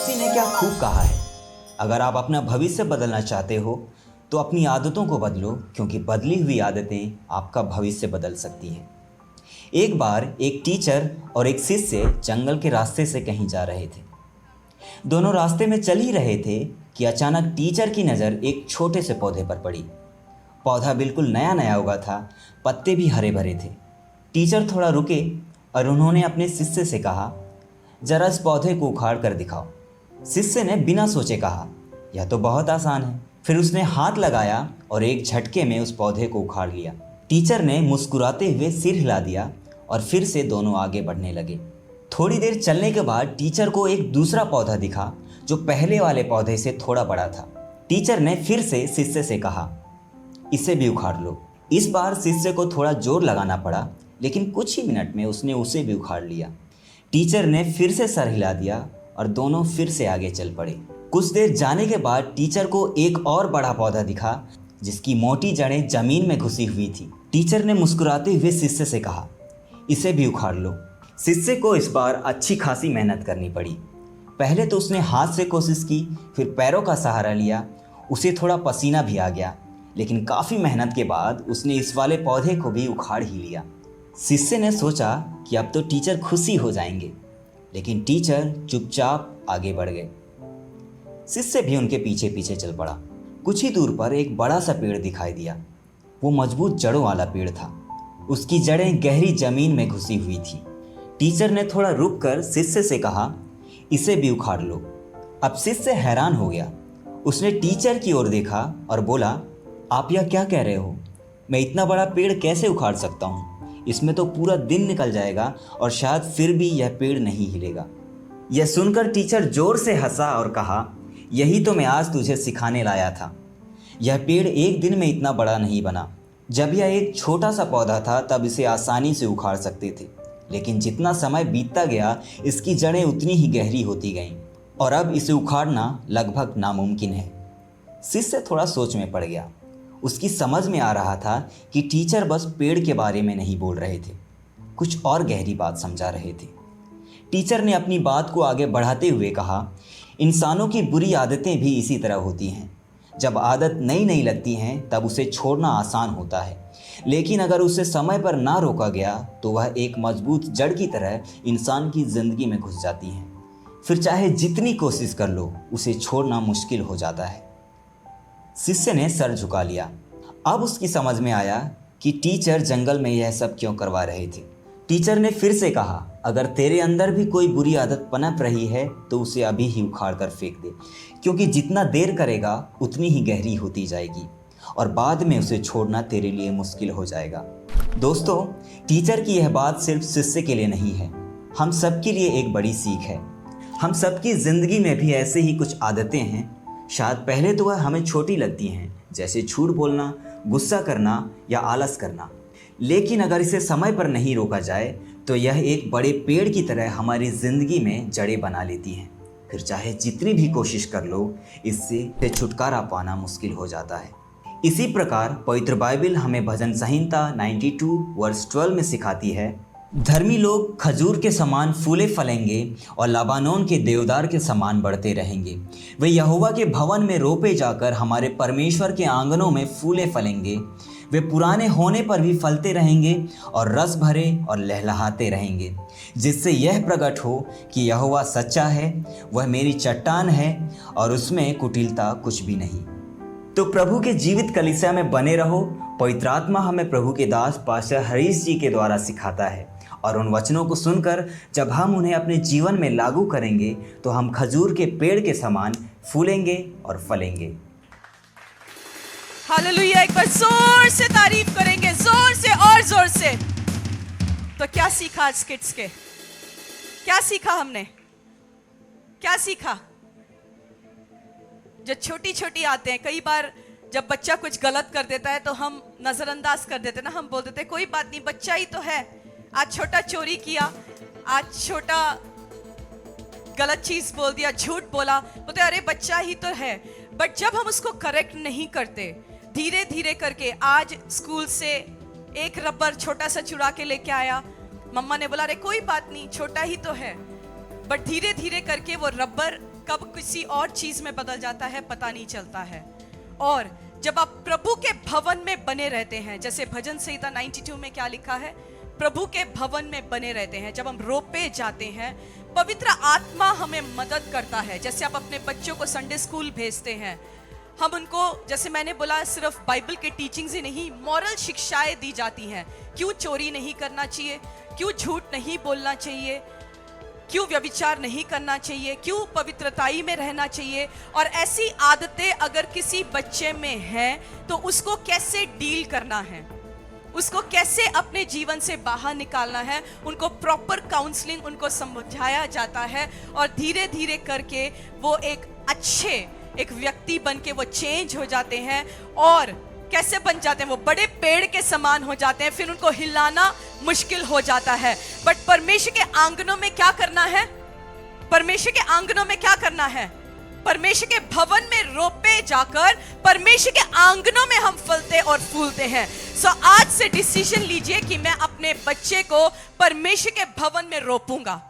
किसी ने क्या खूब कहा है, अगर आप अपना भविष्य बदलना चाहते हो तो अपनी आदतों को बदलो, क्योंकि बदली हुई आदतें आपका भविष्य बदल सकती हैं। एक बार एक टीचर और एक शिष्य जंगल के रास्ते से कहीं जा रहे थे। दोनों रास्ते में चल ही रहे थे कि अचानक टीचर की नज़र एक छोटे से पौधे पर पड़ी। पौधा बिल्कुल नया नया उगा था, पत्ते भी हरे भरे थे। टीचर थोड़ा रुके और उन्होंने अपने शिष्य से कहा, जरा इस पौधे को उखाड़ कर दिखाओ। शिष्य ने बिना सोचे कहा, यह तो बहुत आसान है। फिर उसने हाथ लगाया और एक झटके में उस पौधे को उखाड़ लिया। टीचर ने मुस्कुराते हुए सिर हिला दिया और फिर से दोनों आगे बढ़ने लगे। थोड़ी देर चलने के बाद टीचर को एक दूसरा पौधा दिखा जो पहले वाले पौधे से थोड़ा बड़ा था। टीचर ने फिर से शिष्य से कहा, इसे भी उखाड़ लो। इस बार शिष्य को थोड़ा जोर लगाना पड़ा, लेकिन कुछ ही मिनट में उसने उसे भी उखाड़ लिया। टीचर ने फिर से सर हिला दिया और दोनों फिर से आगे चल पड़े। कुछ देर जाने के बाद टीचर को एक और बड़ा पौधा दिखा जिसकी मोटी जड़ें जमीन में घुसी हुई थी। टीचर ने मुस्कुराते हुए शिष्य से कहा, इसे भी उखाड़ लो। शिष्य को इस बार अच्छी खासी मेहनत करनी पड़ी। पहले तो उसने हाथ से कोशिश की, फिर पैरों का सहारा लिया। उसे थोड़ा पसीना भी आ गया, लेकिन काफ़ी मेहनत के बाद उसने इस वाले पौधे को भी उखाड़ ही लिया। शिष्य ने सोचा कि अब तो टीचर खुशी हो जाएंगे, लेकिन टीचर चुपचाप आगे बढ़ गए। शिष्य भी उनके पीछे पीछे चल पड़ा। कुछ ही दूर पर एक बड़ा सा पेड़ दिखाई दिया। वो मजबूत जड़ों वाला पेड़ था। उसकी जड़ें गहरी जमीन में घुसी हुई थी। टीचर ने थोड़ा रुककर शिष्य से कहा, इसे भी उखाड़ लो। अब शिष्य हैरान हो गया। उसने टीचर की ओर देखा और बोला, आप यह क्या कह रहे हो? मैं इतना बड़ा पेड़ कैसे उखाड़ सकता हूँ? इसमें तो पूरा दिन निकल जाएगा और शायद फिर भी यह पेड़ नहीं हिलेगा। यह सुनकर टीचर जोर से हंसा और कहा, यही तो मैं आज तुझे सिखाने लाया था। यह पेड़ एक दिन में इतना बड़ा नहीं बना। जब यह एक छोटा सा पौधा था तब इसे आसानी से उखाड़ सकते थे, लेकिन जितना समय बीतता गया इसकी जड़ें उतनी ही गहरी होती गईं और अब इसे उखाड़ना लगभग नामुमकिन है। शिष्य थोड़ा सोच में पड़ गया। उसकी समझ में आ रहा था कि टीचर बस पेड़ के बारे में नहीं बोल रहे थे, कुछ और गहरी बात समझा रहे थे। टीचर ने अपनी बात को आगे बढ़ाते हुए कहा, इंसानों की बुरी आदतें भी इसी तरह होती हैं। जब आदत नई नई लगती हैं तब उसे छोड़ना आसान होता है, लेकिन अगर उसे समय पर ना रोका गया तो वह एक मजबूत जड़ की तरह इंसान की ज़िंदगी में घुस जाती हैं। फिर चाहे जितनी कोशिश कर लो, उसे छोड़ना मुश्किल हो जाता है। शिष्य ने सर झुका लिया। अब उसकी समझ में आया कि टीचर जंगल में यह सब क्यों करवा रहे थे। टीचर ने फिर से कहा, अगर तेरे अंदर भी कोई बुरी आदत पनप रही है तो उसे अभी ही उखाड़ कर फेंक दे, क्योंकि जितना देर करेगा उतनी ही गहरी होती जाएगी और बाद में उसे छोड़ना तेरे लिए मुश्किल हो जाएगा। दोस्तों, टीचर की यह बात सिर्फ शिष्य के लिए नहीं है, हम सबके लिए एक बड़ी सीख है। हम सबकी ज़िंदगी में भी ऐसे ही कुछ आदतें हैं। शायद पहले तो वह हमें छोटी लगती हैं, जैसे झूठ बोलना, गुस्सा करना या आलस करना, लेकिन अगर इसे समय पर नहीं रोका जाए तो यह एक बड़े पेड़ की तरह हमारी ज़िंदगी में जड़ें बना लेती हैं। फिर चाहे जितनी भी कोशिश कर लो, इससे छुटकारा पाना मुश्किल हो जाता है। इसी प्रकार पवित्र बाइबल हमें भजन संहिता 92 वर्स 12 में सिखाती है, धर्मी लोग खजूर के समान फूले फलेंगे और लबानोन के देवदार के समान बढ़ते रहेंगे। वे यहोवा के भवन में रोपे जाकर हमारे परमेश्वर के आंगनों में फूले फलेंगे। वे पुराने होने पर भी फलते रहेंगे और रस भरे और लहलहाते रहेंगे, जिससे यह प्रकट हो कि यहोवा सच्चा है, वह मेरी चट्टान है और उसमें कुटिलता कुछ भी नहीं। तो प्रभु के जीवित कलीसिया में बने रहो। पवित्र आत्मा हमें प्रभु के दास पास्टर हरीश जी के द्वारा सिखाता है और उन वचनों को सुनकर जब हम उन्हें अपने जीवन में लागू करेंगे तो हम खजूर के पेड़ के समान फूलेंगे और फलेंगे। हालेलुया! एक बार जोर से तारीफ करेंगे, जोर से और जोर से। तो क्या सीखा आज किड्स के? क्या सीखा हमने? क्या सीखा? जो छोटी छोटी आते हैं, कई बार जब बच्चा कुछ गलत कर देता है तो हम नजरअंदाज कर देते हैं ना, हम बोल देते हैं कोई बात नहीं, बच्चा ही तो है। आज छोटा चोरी किया, आज छोटा गलत चीज बोल दिया, झूठ बोला, बोलते अरे बच्चा ही तो है। बट जब हम उसको करेक्ट नहीं करते, धीरे धीरे करके, आज स्कूल से एक रबर छोटा सा चुरा के लेके आया, मम्मा ने बोला अरे कोई बात नहीं, छोटा ही तो है। बट धीरे धीरे करके वो रबर कब किसी और चीज में बदल जाता है पता नहीं चलता है। और जब आप प्रभु के भवन में बने रहते हैं, जैसे भजन संहिता 92 में क्या लिखा है, प्रभु के भवन में बने रहते हैं, जब हम रोपे जाते हैं, पवित्र आत्मा हमें मदद करता है। जैसे आप अपने बच्चों को संडे स्कूल भेजते हैं, हम उनको, जैसे मैंने बोला, सिर्फ बाइबल के टीचिंग्स ही नहीं, मॉरल शिक्षाएं दी जाती हैं। क्यों चोरी नहीं करना चाहिए, क्यों झूठ नहीं बोलना चाहिए, क्यों व्यभिचार नहीं करना चाहिए, क्यों पवित्रताई में रहना चाहिए। और ऐसी आदतें अगर किसी बच्चे में हैं तो उसको कैसे डील करना है, उसको कैसे अपने जीवन से बाहर निकालना है, उनको प्रॉपर काउंसलिंग उनको समझाया जाता है। और धीरे धीरे करके वो एक व्यक्ति बन के वो चेंज हो जाते हैं। और कैसे बन जाते हैं, वो बड़े पेड़ के समान हो जाते हैं, फिर उनको हिलाना मुश्किल हो जाता है। बट परमेश्वर के आंगनों में क्या करना है, परमेश्वर के आंगनों में क्या करना है, परमेश्वर के भवन में रोपे जाकर परमेश्वर के आंगनों में हम फलते और फूलते हैं। सो आज से डिसीजन लीजिए कि मैं अपने बच्चे को परमेश्वर के भवन में रोपूंगा।